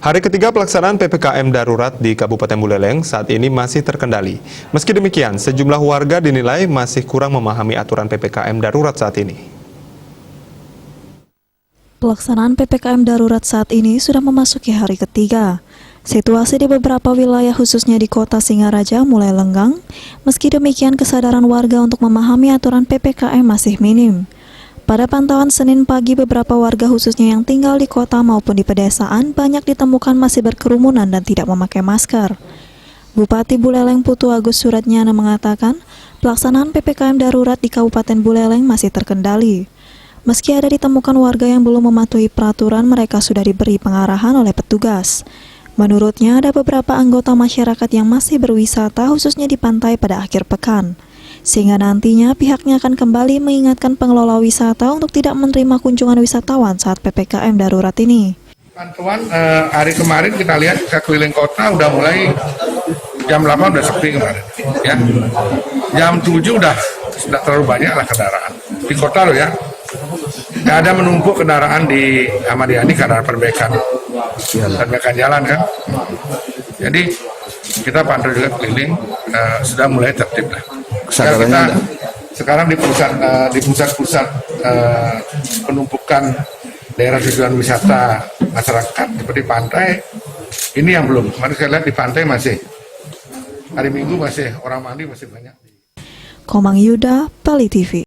Hari ketiga pelaksanaan PPKM darurat di Kabupaten Buleleng saat ini masih terkendali. Meski demikian, sejumlah warga dinilai masih kurang memahami aturan PPKM darurat saat ini. Pelaksanaan PPKM darurat saat ini sudah memasuki hari ketiga. Situasi di beberapa wilayah khususnya di kota Singaraja mulai lenggang. Meski demikian, kesadaran warga untuk memahami aturan PPKM masih minim. Pada pantauan Senin pagi, beberapa warga khususnya yang tinggal di kota maupun di pedesaan banyak ditemukan masih berkerumunan dan tidak memakai masker. Bupati Buleleng Putu Agus Suratnyana mengatakan, pelaksanaan PPKM darurat di Kabupaten Buleleng masih terkendali. Meski ada ditemukan warga yang belum mematuhi peraturan, mereka sudah diberi pengarahan oleh petugas. Menurutnya, ada beberapa anggota masyarakat yang masih berwisata khususnya di pantai pada akhir pekan. Sehingga nantinya pihaknya akan kembali mengingatkan pengelola wisata untuk tidak menerima kunjungan wisatawan saat PPKM darurat ini. Pantauan hari kemarin kita lihat ke keliling kota udah mulai jam 8 udah sepi kemarin, ya. Jam 7 udah terlalu banyak lah kendaraan di kota loh ya. Nggak ada menumpuk kendaraan di Ahmad Yani karena perbaikan jalan kan. Jadi kita pantau juga keliling sudah mulai tertib lah. Sekarang di pusat-pusat penumpukan daerah tujuan wisata masyarakat seperti pantai, ini yang belum. Kemarin saya lihat di pantai masih, hari Minggu masih orang mandi masih banyak. Komang Yuda, Bali TV.